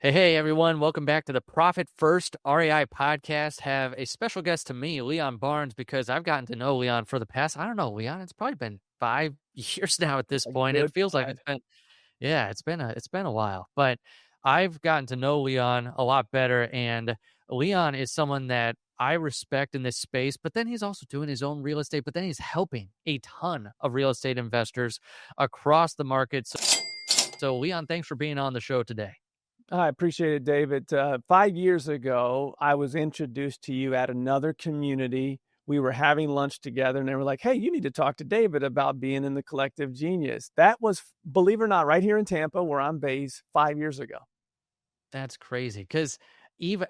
Hey, everyone. Welcome back to the Profit First REI podcast. Have a special guest to me, Leon Barnes, because I've gotten to know Leon for the past, I don't know, Leon, it's probably been 5 years now at this A point. It good feels like five. it's been a while, but I've gotten to know Leon a lot better. And Leon is someone that I respect in this space, but then he's also doing his own real estate, but then he's helping a ton of real estate investors across the market. So Leon, thanks for being on the show today. I appreciate it, David. 5 years ago, I was introduced to you at another community. We were having lunch together, and they were like, "Hey, you need to talk to David about being in the Collective Genius." That was, believe it or not, right here in Tampa, where I'm based, 5 years ago. That's crazy because even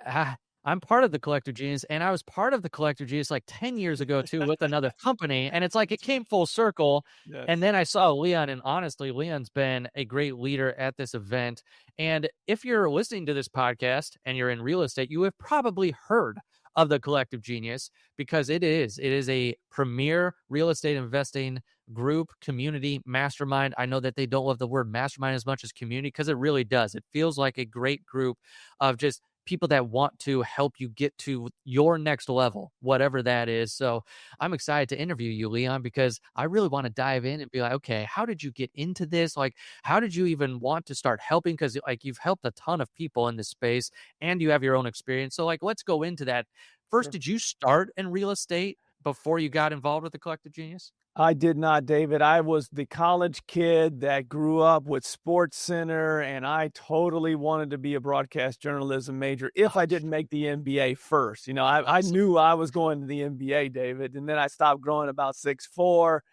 I'm part of the Collective Genius, and I was part of the Collective Genius like 10 years ago too with another company, and it's like it came full circle. And Yes. then I saw Leon, and honestly, Leon's been a great leader at this event. And if you're listening to this podcast and you're in real estate, you have probably heard of the Collective Genius because it is a premier real estate investing group, community, mastermind. I know that they don't love the word mastermind as much as community because it really does. It feels like a great group of just people that want to help you get to your next level, whatever that is. So I'm excited to interview you, Leon, because I really want to dive in and be like, okay, how did you get into this? Like, how did you even want to start helping? Because like you've helped a ton of people in this space and you have your own experience. So like, let's go into that. First, Sure. did you start in real estate before you got involved with the Collective Genius? I did not, David. I was the college kid that grew up with Sports Center, and I totally wanted to be a broadcast journalism major if I didn't make the NBA first. I Awesome. knew I was going to the NBA, David, and then I stopped growing about 6'4"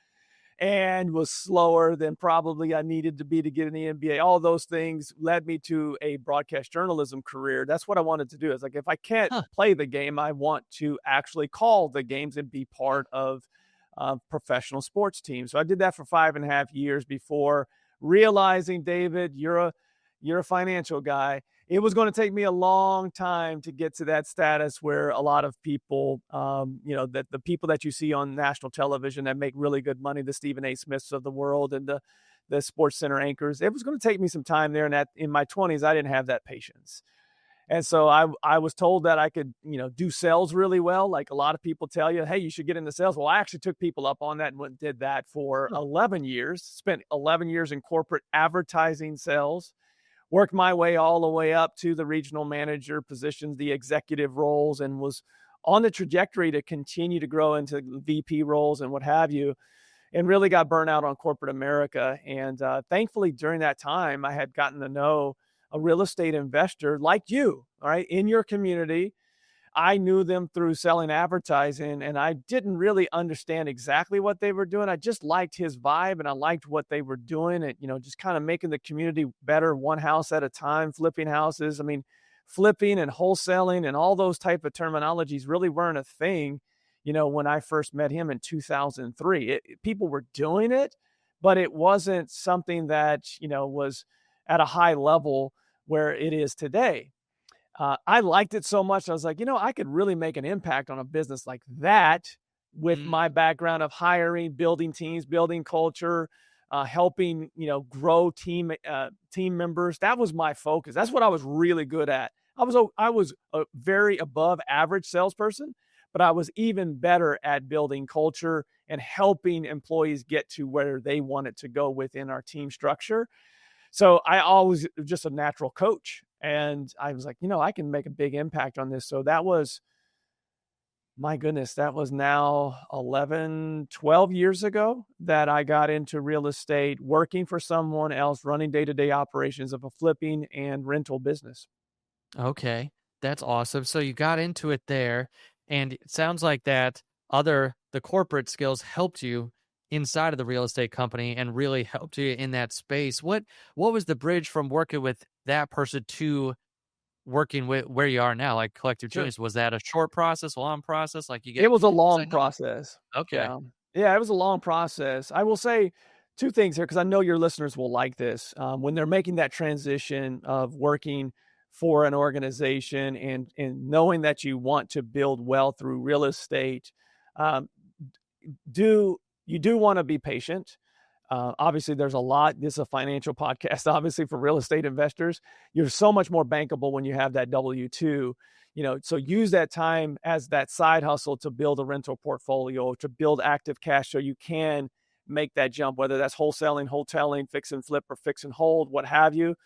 and was slower than probably I needed to be to get in the NBA. All those things led me to a broadcast journalism career. That's what I wanted to do. It's like, if I can't Huh. play the game, I want to actually call the games and be part of professional sports teams. So I did that for 5.5 years before realizing, David, you're a financial guy. It was going to take me a long time to get to that status where a lot of people, that the people that you see on national television that make really good money, the Stephen A. Smiths of the world and the Sports Center anchors, it was going to take me some time there. And in my 20s, I didn't have that patience. And so I was told that I could, do sales really well. Like a lot of people tell you, hey, you should get into sales. Well, I actually took people up on that and went and did that for Huh. 11 years, spent 11 years in corporate advertising sales, worked my way all the way up to the regional manager positions, the executive roles, and was on the trajectory to continue to grow into VP roles and what have you, and really got burnt out on corporate America. And thankfully, during that time, I had gotten to know a real estate investor like you, all right, in your community. I knew them through selling advertising, and I didn't really understand exactly what they were doing. I just liked his vibe and I liked what they were doing, and just kind of making the community better, one house at a time, flipping houses. I mean, flipping and wholesaling and all those type of terminologies really weren't a thing, when I first met him in 2003. People were doing it, but it wasn't something that, was at a high level where it is today. I liked it so much. I was like, I could really make an impact on a business like that with Mm. my background of hiring, building teams, building culture, helping, grow team members. That was my focus. That's what I was really good at. I was a very above average salesperson, but I was even better at building culture and helping employees get to where they wanted to go within our team structure. So I always just a natural coach. And I was like, I can make a big impact on this. So that was, my goodness, that was now 11, 12 years ago that I got into real estate, working for someone else, running day-to-day operations of a flipping and rental business. Okay, that's awesome. So you got into it there, and it sounds like that the corporate skills helped you inside of the real estate company and really helped you in that space. What was the bridge from working with that person to working with where you are now, like Collective Sure. Genius? Was that a short process, long process? Like you It get, was a because I long know. process. Okay. Yeah. Yeah, it was a long process. I will say two things here because I know your listeners will like this. When they're making that transition of working for an organization and knowing that you want to build wealth through real estate, um, do you do want to be patient. Obviously, there's a lot. This is a financial podcast, obviously, for real estate investors. You're so much more bankable when you have that W-2. So use that time as that side hustle to build a rental portfolio, to build active cash so you can make that jump, whether that's wholesaling, hoteling, fix and flip, or fix and hold, what have you.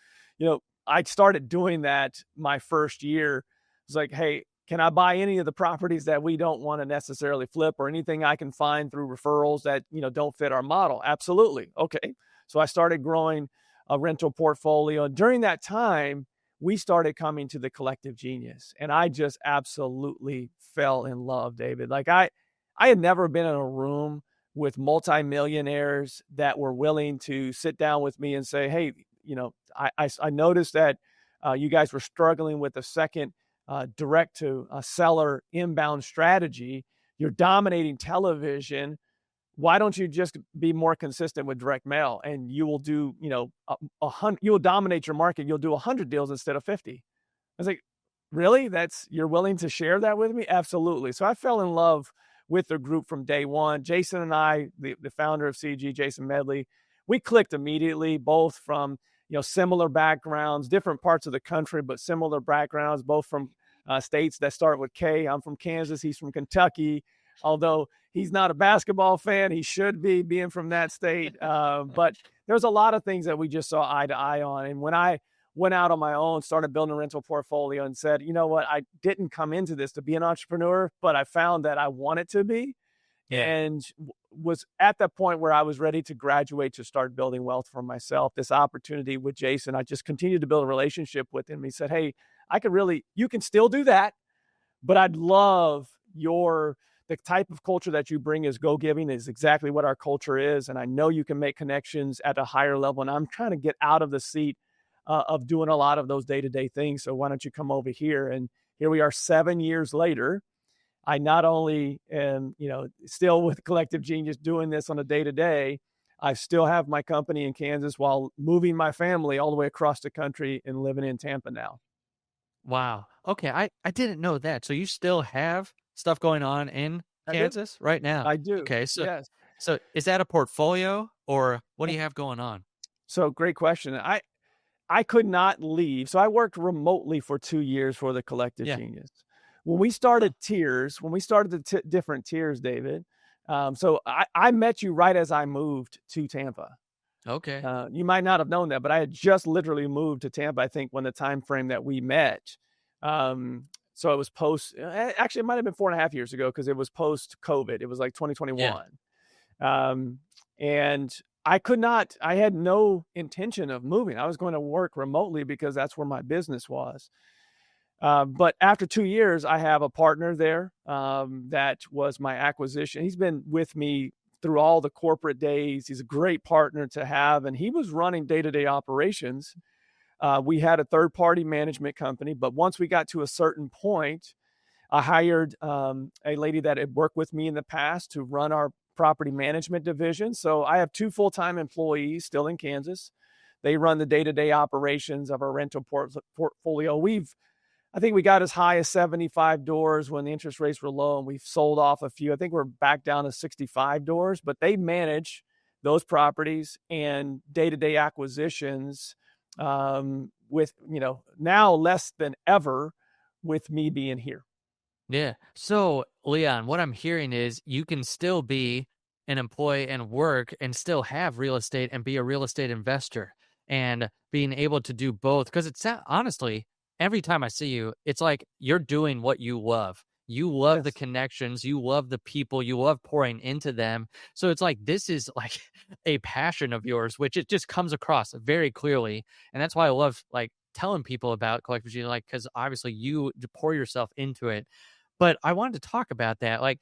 I started doing that my first year. It's like, hey, can I buy any of the properties that we don't want to necessarily flip, or anything I can find through referrals that, don't fit our model? Absolutely. Okay. So I started growing a rental portfolio. And during that time, we started coming to the Collective Genius, and I just absolutely fell in love, David. Like I had never been in a room with multimillionaires that were willing to sit down with me and say, hey, I noticed that you guys were struggling with a second direct to seller inbound strategy. You're dominating television. Why don't you just be more consistent with direct mail, and you will do, you will dominate your market. You'll do 100 deals instead of 50. I was like, really? You're willing to share that with me? Absolutely. So I fell in love with the group from day one. Jason and I, the founder of CG, Jason Medley, we clicked immediately, both from, similar backgrounds, different parts of the country, but similar backgrounds, both from states that start with K. I'm from Kansas. He's from Kentucky. Although he's not a basketball fan, he should be, being from that state. But there's a lot of things that we just saw eye to eye on. And when I went out on my own, started building a rental portfolio, and said, you know what, I didn't come into this to be an entrepreneur, but I found that I wanted to be. Yeah. And was at that point where I was ready to graduate to start building wealth for myself. This opportunity with Jason, I just continued to build a relationship with him. He said, hey, you can still do that, but I'd love the type of culture that you bring is go-giving, is exactly what our culture is. And I know you can make connections at a higher level. And I'm trying to get out of the seat of doing a lot of those day-to-day things. So why don't you come over here? And here we are 7 years later. I not only am, still with Collective Genius doing this on a day-to-day, I still have my company in Kansas while moving my family all the way across the country and living in Tampa now. Wow. Okay. I didn't know that. So you still have stuff going on in Kansas right now? I do. Okay. So, Yes. so is that a portfolio, or what do you have going on? So great question. I could not leave. So I worked remotely for 2 years for the Collective Yeah. Genius. When we started the different tiers, David, so I met you right as I moved to Tampa. Okay. You might not have known that, but I had just literally moved to Tampa, I think, when the time frame that we met. So it was actually, it might have been 4.5 years ago, because it was post-COVID. It was like 2021. Yeah. And I had no intention of moving. I was going to work remotely because that's where my business was. But after 2 years, I have a partner there that was my acquisition. He's been with me through all the corporate days. He's a great partner to have, and he was running day-to-day operations. We had a third-party management company, but once we got to a certain point, I hired a lady that had worked with me in the past to run our property management division. So I have 2 full-time employees still in Kansas. They run the day-to-day operations of our rental portfolio. I think we got as high as 75 doors when the interest rates were low, and we've sold off a few. I think we're back down to 65 doors, but they manage those properties and day-to-day acquisitions with, now less than ever with me being here. Yeah. So, Leon, what I'm hearing is you can still be an employee and work and still have real estate and be a real estate investor, and being able to do both. Because it's honestly, every time I see you, it's like you're doing what you love. You love the connections, you love the people, you love pouring into them. So it's like this is like a passion of yours, which it just comes across very clearly. And that's why I love like telling people about Collective Genius, like, because obviously you pour yourself into it. But I wanted to talk about that. Like,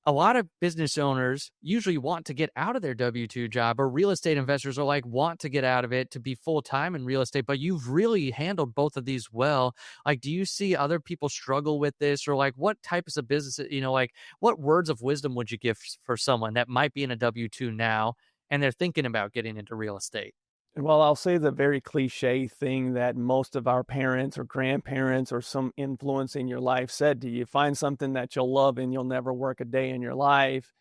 a lot of business owners usually want to get out of their W-2 job, or real estate investors are like, want to get out of it to be full-time in real estate, but you've really handled both of these well. Like, do you see other people struggle with this, or like what types of business, like what words of wisdom would you give for someone that might be in a W-2 now and they're thinking about getting into real estate? Well, I'll say the very cliche thing that most of our parents or grandparents or some influence in your life said to you: find something that you'll love and you'll never work a day in your life.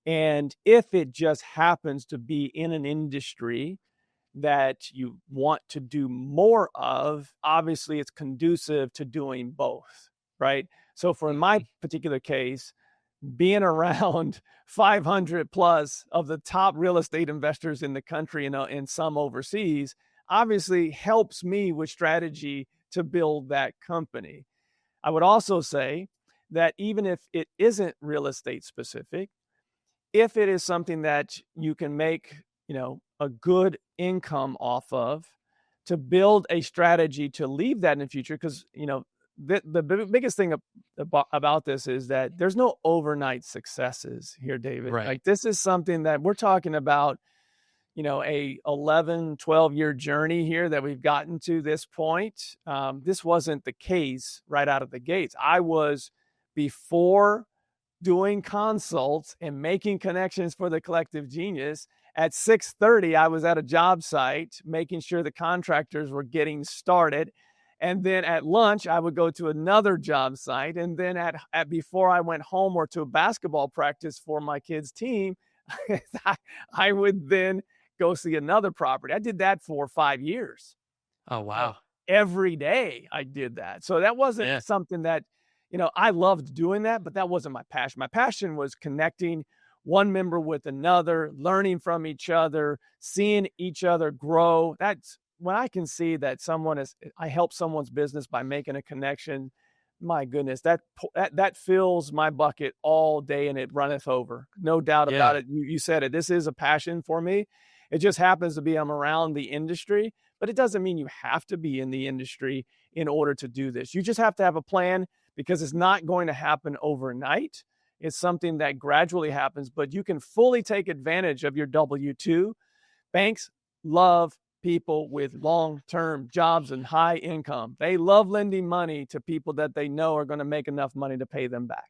And if it just happens to be in an industry that you want to do more of, obviously it's conducive to doing both, right? So for in my Mhm. particular case, being around 500 plus of the top real estate investors in the country and some overseas obviously helps me with strategy to build that company. I would also say that even if it isn't real estate specific, if it is something that you can make, a good income off of, to build a strategy to leave that in the future, because the biggest thing about this is that there's no overnight successes here, David. Right. Like, this is something that we're talking about, a 11-12 year journey here that we've gotten to this point. This wasn't the case right out of the gates. I was, before doing consults and making connections for the collective genius, at 6:30 I was at a job site making sure the contractors were getting started, and then at lunch I would go to another job site, and then at before I went home or to a basketball practice for my kids team, I, I would then go see another property. I did that for 5 years. Oh, uh, wow. every day I did that. So that wasn't Yeah. something that, I loved doing that, but that wasn't my passion. My passion was connecting one member with another, learning from each other, seeing each other grow. That's when I can see that I help someone's business by making a connection. My goodness, that fills my bucket all day and it runneth over. No doubt about Yeah. it. You said it. This is a passion for me. It just happens to be I'm around the industry, but it doesn't mean you have to be in the industry in order to do this. You just have to have a plan, because it's not going to happen overnight. It's something that gradually happens, but you can fully take advantage of your W 2. Banks love people with long term jobs and high income. They love lending money to people that they know are going to make enough money to pay them back.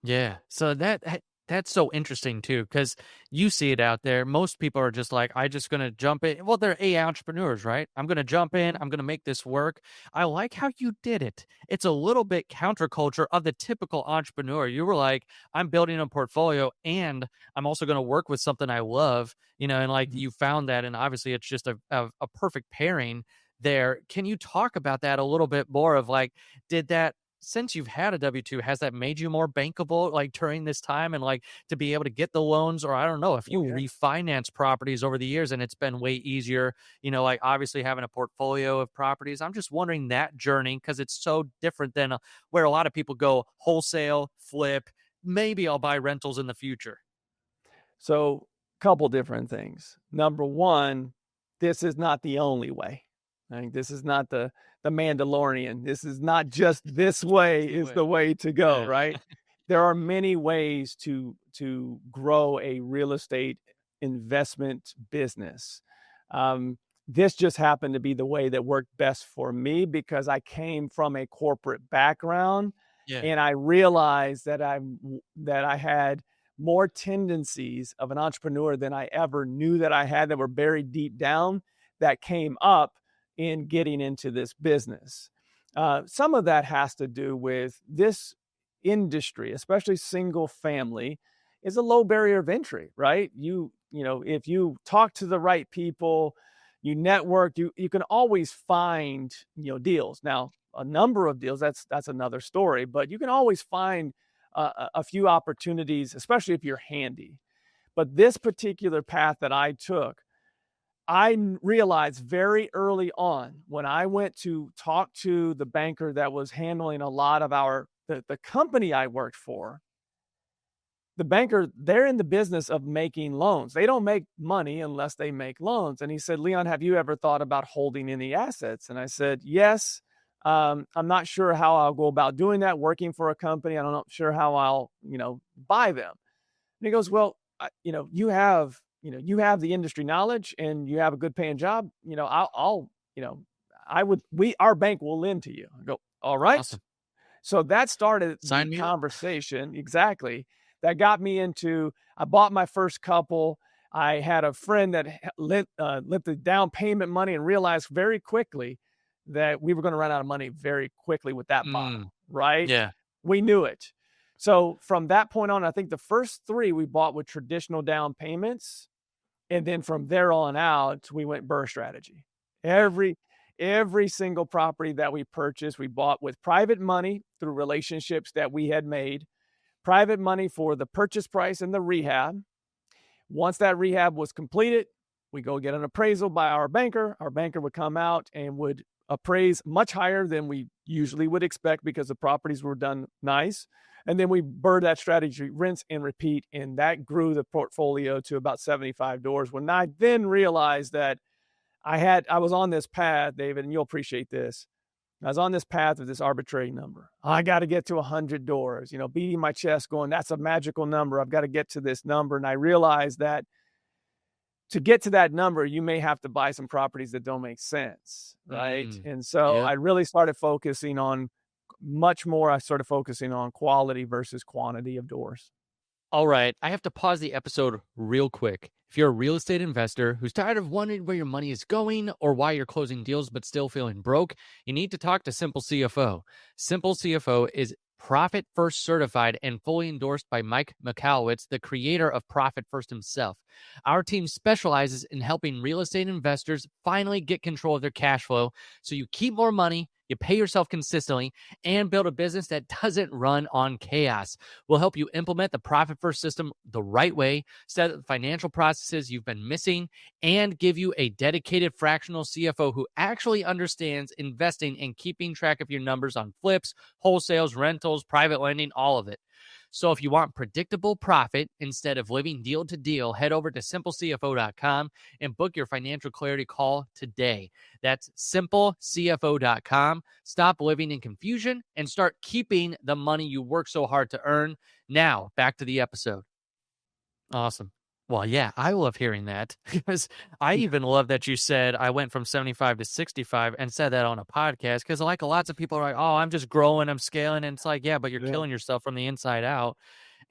Yeah. So that's so interesting too, because you see it out there. Most people are just like, I just gonna jump in. Well, they're entrepreneurs, right? I'm gonna jump in, Mhm. I'm gonna make this work. I like how you did it. It's a little bit counterculture of the typical entrepreneur. You were like, I'm building a portfolio and I'm also gonna work with something I love, and like Mhm. you found that, and obviously it's just a perfect pairing there. Can you talk about that a little bit more of like, did that since you've had a W-2, has that made you more bankable, like, during this time and, like, to be able to get the loans? Or I don't know if you Oh, yeah. refinance properties over the years and it's been way easier, like, obviously having a portfolio of properties. I'm just wondering that journey because it's so different than, where a lot of people go wholesale, flip, maybe I'll buy rentals in the future. So, couple different things. Number one, this is not the only way. I think this is not the Mandalorian. This is not just this way The is way. the way to go, Yeah. right? There are many ways to grow a real estate investment business. Um, this just happened to be the way that worked best for me, because I came from a corporate background, Yeah. and I realized that I had more tendencies of an entrepreneur than I ever knew that I had, that were buried deep down, that came up in getting into this business. Some of that has to do with this industry, especially single family, is a low barrier of entry, right? If you talk to the right people, you network, you can always find, deals. Now, a number of deals, that's another story, but you can always find a few opportunities, especially if you're handy. But this particular path that I took, realized very early on when I went to talk to the banker that was handling a lot of the company I worked for. The banker, they're in the business of making loans. They don't make money unless they make loans. And he said, Leon, have you ever thought about holding any assets? And I said, yes. I'm not sure how I'll go about doing that, working for a company. I'm not sure how I'll, buy them. And he goes, well, you have the industry knowledge and you have a good paying job. Our bank will lend to you. I go, all right. Awesome. So that started the Sign me up. conversation. Exactly. That got me into, I bought my first couple. I had a friend that lent the down payment money, and realized very quickly that we were going to run out of money very quickly with that model, Mm. right? Yeah. We knew it. So from that point on, I think the first 3 we bought with traditional down payments, and then from there on out, we went BRRRR strategy. Every every single property that we purchased, we bought with private money through relationships that we had made, private money for the purchase price and the rehab. Once that rehab was completed, we go get an appraisal by our banker. Our banker would come out and would appraise much higher than we usually would expect because the properties were done nice. And then we BRRRR that strategy, rinse and repeat, and that grew the portfolio to about 75 doors. When I then realized that I was on this path, David, and you'll appreciate this. I was on this path of this arbitrary number. I got to get to 100 doors, beating my chest, going, that's a magical number. I've got to get to this number. And I realized that to get to that number, you may have to buy some properties that don't make sense, right? And so Yep. I really started focusing on much more. I started focusing on quality versus quantity of doors. All right, I have to pause the episode real quick. If you're a real estate investor who's tired of wondering where your money is going or why you're closing deals but still feeling broke, you need to talk to Simple CFO. Simple CFO is Profit First certified and fully endorsed by Mike Michalowicz, the creator of Profit First himself. Our team specializes in helping real estate investors finally get control of their cash flow so you keep more money, you pay yourself consistently, and build a business that doesn't run on chaos. We'll help you implement the Profit First system the right way, set up the financial processes you've been missing, and give you a dedicated fractional CFO who actually understands investing and keeping track of your numbers on flips, wholesales, rentals, private lending, all of it. So if you want predictable profit instead of living deal to deal, head over to simplecfo.com and book your financial clarity call today. That's simplecfo.com. Stop living in confusion and start keeping the money you work so hard to earn. Now, back to the episode. Awesome. Well, yeah, I love hearing that because I even love that you said I went from 75 to 65 and said that on a podcast because, like, lots of people are like, oh, I'm just growing, I'm scaling. And it's like, yeah, but you're Yeah. killing yourself from the inside out.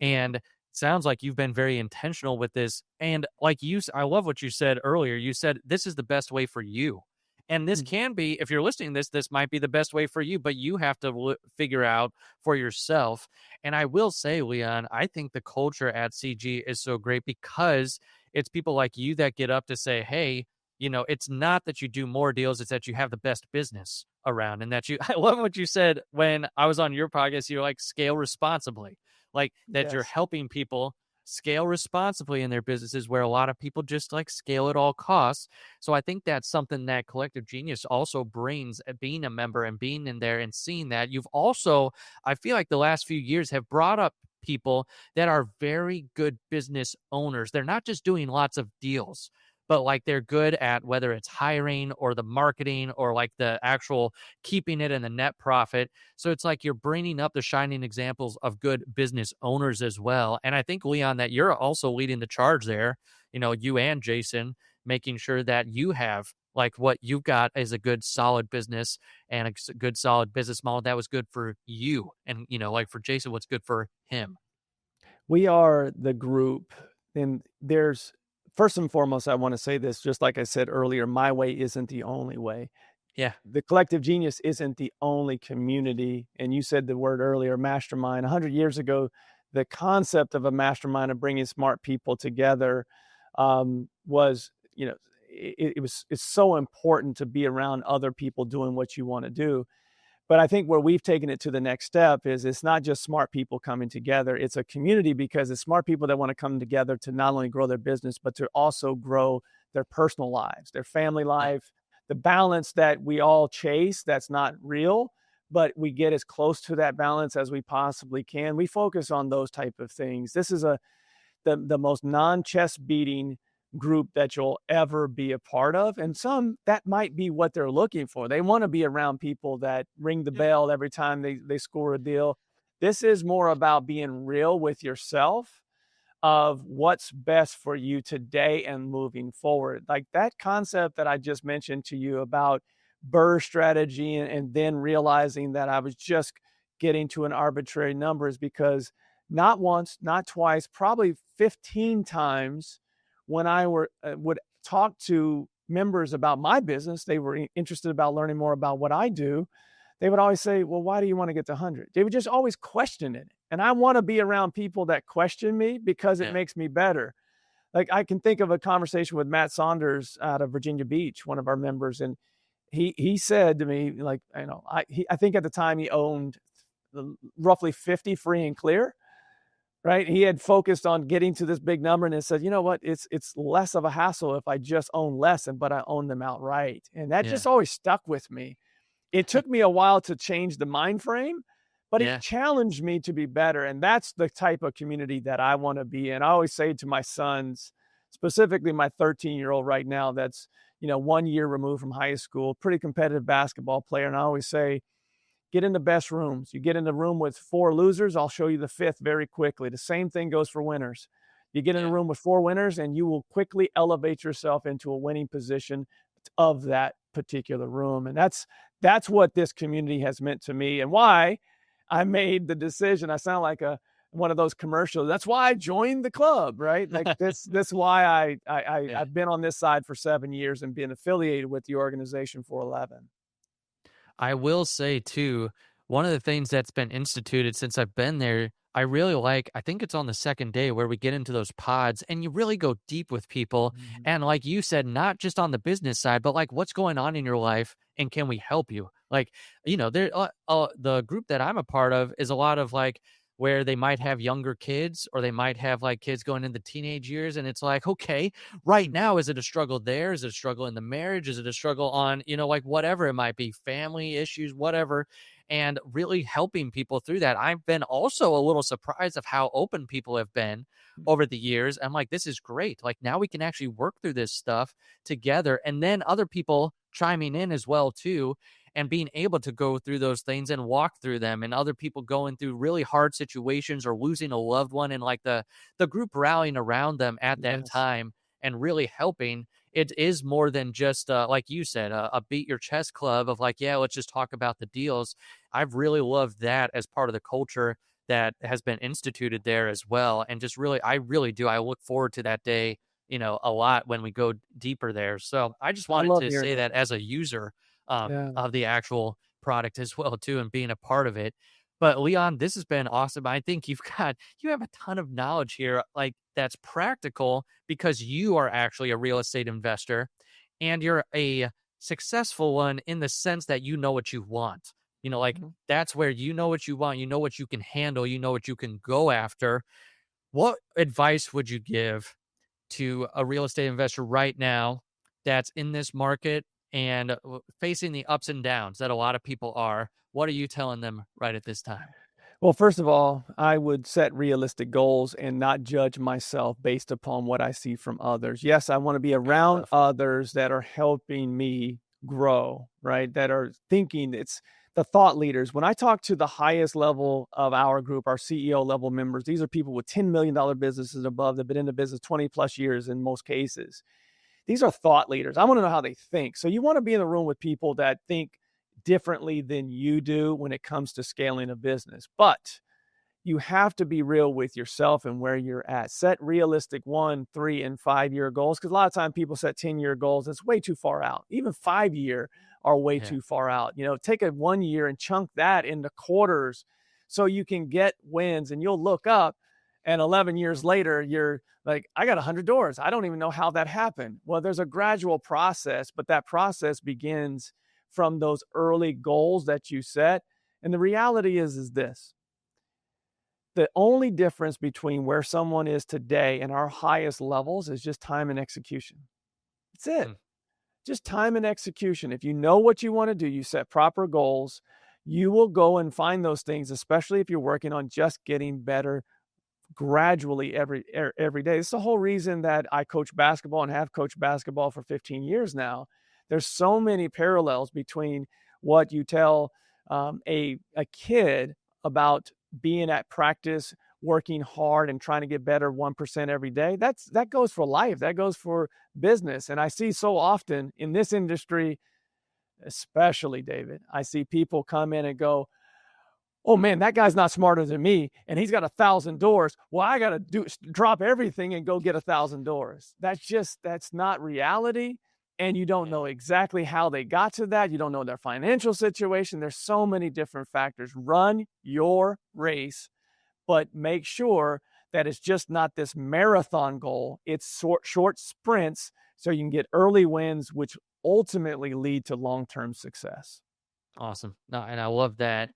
And it sounds like you've been very intentional with this. And like I love what you said earlier. You said this is the best way for you. And this Mm. can be, if you're listening to this might be the best way for you, but you have to figure out for yourself. And I will say, Leon, I think the culture at CG is so great because it's people like you that get up to say, hey, it's not that you do more deals, it's that you have the best business around. And that I love what you said when I was on your podcast. You're like, scale responsibly, like that you're Yes. helping people scale responsibly in their businesses where a lot of people just like scale at all costs. So I think that's something that Collective Genius also brings, being a member and being in there and seeing that. You've also, I feel like the last few years have brought up people that are very good business owners. They're not just doing lots of deals, but like they're good at whether it's hiring or the marketing or like the actual keeping it in the net profit. So it's like you're bringing up the shining examples of good business owners as well. And I think, Leon, that you're also leading the charge there, you and Jason, making sure that you have like what you've got is a good solid business and a good solid business model that was good for you. And, like for Jason, what's good for him. We are the group, and there's first and foremost, I want to say this, just like I said earlier, my way isn't the only way. Yeah. The Collective Genius isn't the only community. And you said the word earlier, mastermind. 100 years ago, the concept of a mastermind of bringing smart people together was, it's so important to be around other people doing what you want to do. But I think where we've taken it to the next step is it's not just smart people coming together. It's a community because it's smart people that want to come together to not only grow their business, but to also grow their personal lives, their family Yeah. life, the balance that we all chase that's not real, but we get as close to that balance as we possibly can. We focus on those type of things. This is the most non-chest beating group that you'll ever be a part of. And some that might be what they're looking for. They want to be around people that ring the bell every time they score a deal. This is more about being real with yourself of what's best for you today and moving forward. Like that concept that I just mentioned to you about BRRRR strategy and then realizing that I was just getting to an arbitrary number is because not once, not twice, probably 15 times when I would talk to members about my business, they were interested about learning more about what I do. They would always say, well, why do you want to get to 100? They would just always question it. And I want to be around people that question me because it Yeah. makes me better. Like, I can think of a conversation with Matt Saunders out of Virginia Beach, one of our members, and he said to me, like, I think at the time he owned roughly 50 free and clear, right? He had focused on getting to this big number and it said, you know what? It's less of a hassle if I just own less, but I own them outright. And that Yeah. just always stuck with me. It took me a while to change the mind frame, but it Yeah. challenged me to be better. And that's the type of community that I want to be in. I always say to my sons, specifically my 13-year-old right now, that's, 1 year removed from high school, pretty competitive basketball player. And I always say, get in the best rooms. You get in the room with 4 losers, I'll show you the 5th very quickly. The same thing goes for winners. You get in a Yeah. room with 4 winners and you will quickly elevate yourself into a winning position of that particular room. And that's what this community has meant to me and why I made the decision. I sound like one of those commercials. That's why I joined the club, right? Like this why Yeah. I've been on this side for 7 years and been affiliated with the organization for 11. I will say too, one of the things that's been instituted since I've been there, I really like, I think it's on the second day where we get into those pods and you really go deep with people. Mhm. And like you said, not just on the business side, but like what's going on in your life and can we help you? Like, the group that I'm a part of is a lot of like where they might have younger kids or they might have like kids going into teenage years. And it's like, okay, right now, is it a struggle there? Is it a struggle in the marriage? Is it a struggle on, like whatever it might be, family issues, whatever, and really helping people through that. I've been also a little surprised of how open people have been over the years. I'm like, this is great. Like now we can actually work through this stuff together. And then other people chiming in as well too, and being able to go through those things and walk through them, and other people going through really hard situations or losing a loved one, and like the group rallying around them at that Yes. time and really helping. It is more than just like you said, a beat your chest club of like, yeah, let's just talk about the deals. I've really loved that as part of the culture that has been instituted there as well. And just really, I really do. I look forward to that day, a lot when we go deeper there. So I just I wanted love to hearing say that. that as a user Yeah. of the actual product as well too, and being a part of it. But Leon, this has been awesome. I think you have a ton of knowledge here, like that's practical because you are actually a real estate investor and you're a successful one in the sense that you know what you want. Like Mhm. that's where you know what you want, you know what you can handle, you know what you can go after. What advice would you give to a real estate investor right now that's in this market and facing the ups and downs that a lot of people are? What are you telling them right at this time? Well, first of all, I would set realistic goals and not judge myself based upon what I see from others. Yes, I want to be Good around stuff. others that are helping me grow, right? That are thinking. It's the thought leaders. When I talk to the highest level of our group, our CEO level members, these are people with $10 million businesses above that have been in the business 20 plus years in most cases. These are thought leaders. I want to know how they think. So you want to be in the room with people that think differently than you do when it comes to scaling a business. But you have to be real with yourself and where you're at. Set realistic 1, 3, and 5 year goals because a lot of time people set 10-year goals. It's way too far out. Even 5 year are way Yeah. too far out. Take a 1 year and chunk that into quarters so you can get wins and you'll look up and 11 years later, you're like, I got 100 doors. I don't even know how that happened. Well, there's a gradual process, but that process begins from those early goals that you set. And the reality is this: the only difference between where someone is today and our highest levels is just time and execution. That's it. Mm. Just time and execution. If you know what you want to do, you set proper goals, you will go and find those things, especially if you're working on just getting better gradually every day. It's the whole reason that I coach basketball and have coached basketball for 15 years now. There's so many parallels between what you tell a kid about being at practice, working hard, and trying to get better 1% every day. That goes for life. That goes for business. And I see so often in this industry, especially David, I see people come in and go, oh man, that guy's not smarter than me, and he's got 1,000 doors. Well, I got to drop everything and go get 1,000 doors. That's not reality. And you don't Yeah. know exactly how they got to that. You don't know their financial situation. There's so many different factors. Run your race, but make sure that it's just not this marathon goal. It's short sprints so you can get early wins, which ultimately lead to long-term success. Awesome. No, and I love that.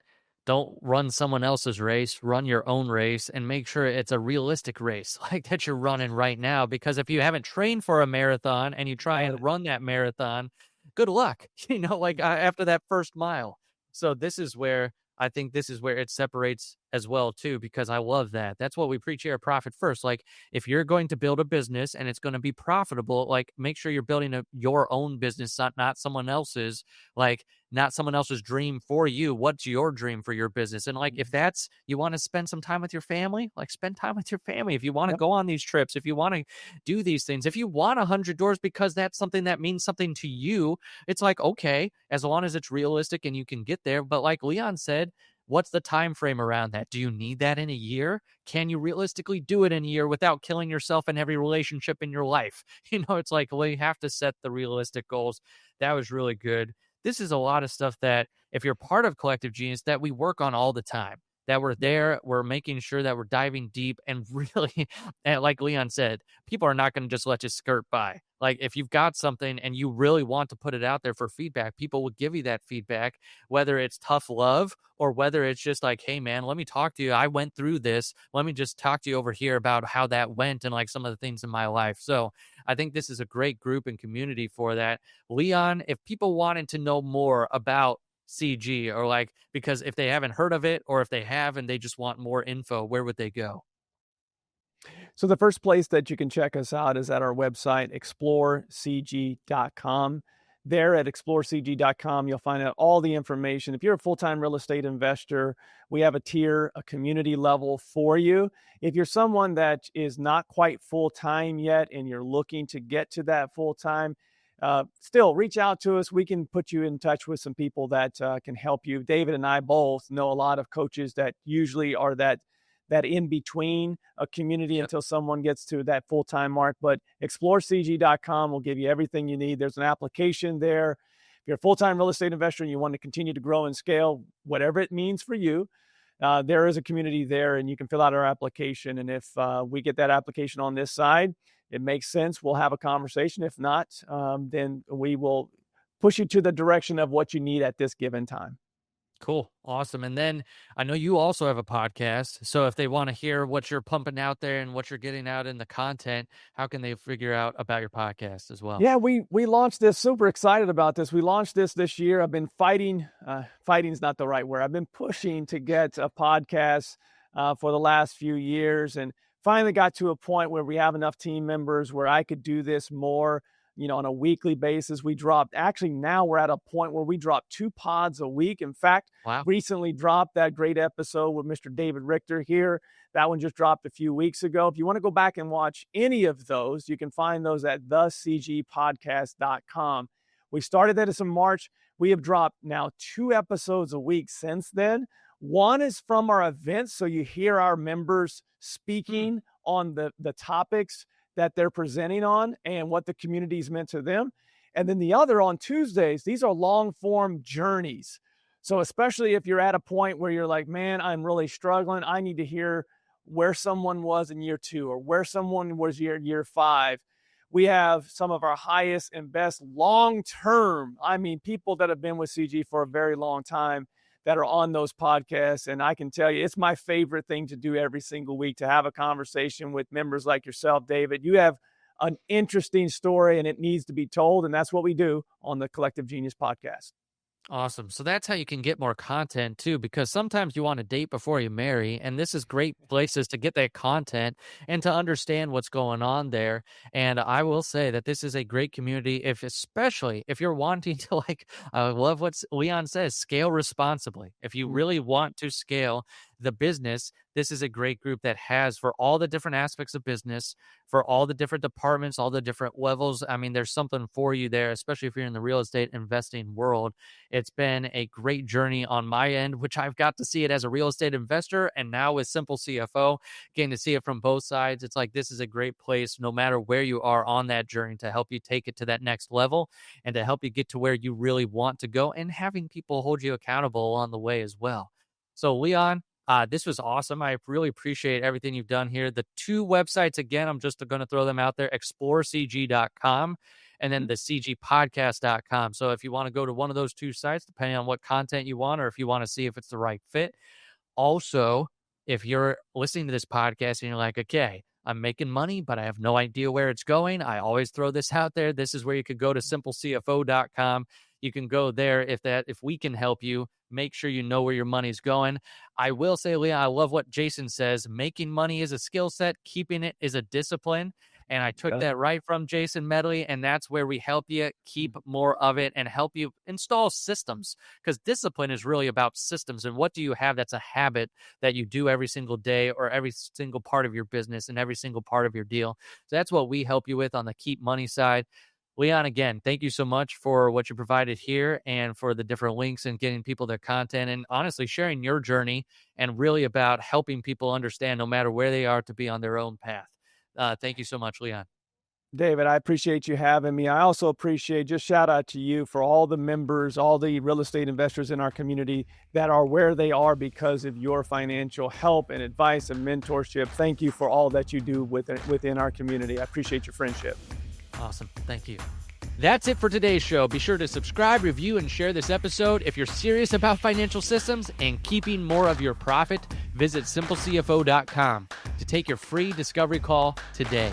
Don't run someone else's race, run your own race and make sure it's a realistic race like that you're running right now. Because if you haven't trained for a marathon and you try Got and it. run that marathon, good luck, like after that first mile. So this is where I think this is where it separates as well too, because I love that. That's what we preach here at Profit First. Like if you're going to build a business and it's going to be profitable, like make sure you're building your own business, not someone else's. Like not someone else's dream for you. What's your dream for your business? And like, if that's you want to spend some time with your family, like spend time with your family. If you want to Yep. go on these trips, if you want to do these things, if you want 100 doors because that's something that means something to you, it's like, okay, as long as it's realistic and you can get there. But like Leon said, what's the time frame around that? Do you need that in a year? Can you realistically do it in a year without killing yourself in every relationship in your life? It's like, well, you have to set the realistic goals. That was really good. This is a lot of stuff that if you're part of Collective Genius that we work on all the time, that we're there, we're making sure that we're diving deep and really, and like Leon said, people are not going to just let you skirt by. Like if you've got something and you really want to put it out there for feedback, people will give you that feedback, whether it's tough love or whether it's just like, hey man, let me talk to you. I went through this. Let me just talk to you over here about how that went and like some of the things in my life. So I think this is a great group and community for that. Leon, if people wanted to know more about CG or like, because if they haven't heard of it or if they have and they just want more info, where would they go? So the first place that you can check us out is at our website, explorecg.com. There at explorecg.com, you'll find out all the information. If you're a full-time real estate investor, we have a tier, a community level for you. If you're someone that is not quite full-time yet and you're looking to get to that full-time, still reach out to us. We can put you in touch with some people that can help you. David and I both know a lot of coaches that usually are that in between a community Yep. until someone gets to that full-time mark. But explorecg.com will give you everything you need. There's an application there. If you're a full-time real estate investor and you want to continue to grow and scale, whatever it means for you, there is a community there and you can fill out our application. And if we get that application on this side, it makes sense, we'll have a conversation. If not, then we will push you to the direction of what you need at this given time. Cool. Awesome. And then I know you also have a podcast. So if they want to hear what you're pumping out there and what you're getting out in the content, how can they figure out about your podcast as well? Yeah, we launched this. Super excited about this. We launched this year. I've been fighting. Fighting is not the right word. I've been pushing to get a podcast for the last few years, and finally got to a point where we have enough team members where I could do this more. On a weekly basis. We dropped. Actually, now we're at a point where we drop 2 pods a week. In fact, Wow. recently dropped that great episode with Mr. David Richter here. That one just dropped a few weeks ago. If you want to go back and watch any of those, you can find those at thecgpodcast.com. We started that in March. We have dropped now 2 episodes a week since then. One is from our events, so you hear our members speaking on the topics that they're presenting on and what the community's meant to them. And then the other on Tuesdays, these are long form journeys. So especially if you're at a point where you're like, man, I'm really struggling. I need to hear where someone was in year 2 or where someone was year 5. We have some of our highest and best long-term, people that have been with CG for a very long time that are on those podcasts. And I can tell you, it's my favorite thing to do every single week, to have a conversation with members like yourself, David. You have an interesting story and it needs to be told. And that's what we do on the Collective Genius podcast. Awesome. So that's how you can get more content too, because sometimes you want to date before you marry, and this is great places to get that content and to understand what's going on there. And I will say that this is a great community, especially if you're wanting to I love what Leon says, scale responsibly. If you really want to scale the business, this is a great group that has for all the different aspects of business, for all the different departments, all the different levels. I mean, there's something for you there, especially if you're in the real estate investing world. It's been a great journey on my end, which I've got to see it as a real estate investor and now with Simple CFO, getting to see it from both sides. It's like this is a great place, no matter where you are on that journey, to help you take it to that next level and to help you get to where you really want to go, and having people hold you accountable along the way as well. So, Leon, This was awesome. I really appreciate everything you've done here. The two websites, again, I'm just going to throw them out there, explorecg.com and then the cgpodcast.com. So if you want to go to one of those two sites, depending on what content you want, or if you want to see if it's the right fit. Also, if you're listening to this podcast and you're like, okay, I'm making money, but I have no idea where it's going, I always throw this out there. This is where you could go to simplecfo.com. You can go there if we can help you. Make sure you know where your money's going. I will say, Leon, I love what Jason says. Making money is a skill set. Keeping it is a discipline. And I took that right from Jason Medley, and that's where we help you keep more of it and help you install systems, because discipline is really about systems. And what do you have that's a habit that you do every single day or every single part of your business and every single part of your deal? So that's what we help you with on the Keep Money side. Leon, again, thank you so much for what you provided here and for the different links and getting people their content and honestly sharing your journey and really about helping people understand no matter where they are to be on their own path. Thank you so much, Leon. David, I appreciate you having me. I also appreciate, just shout out to you for all the members, all the real estate investors in our community that are where they are because of your financial help and advice and mentorship. Thank you for all that you do within our community. I appreciate your friendship. Awesome. Thank you. That's it for today's show. Be sure to subscribe, review, and share this episode. If you're serious about financial systems and keeping more of your profit, visit simplecfo.com to take your free discovery call today.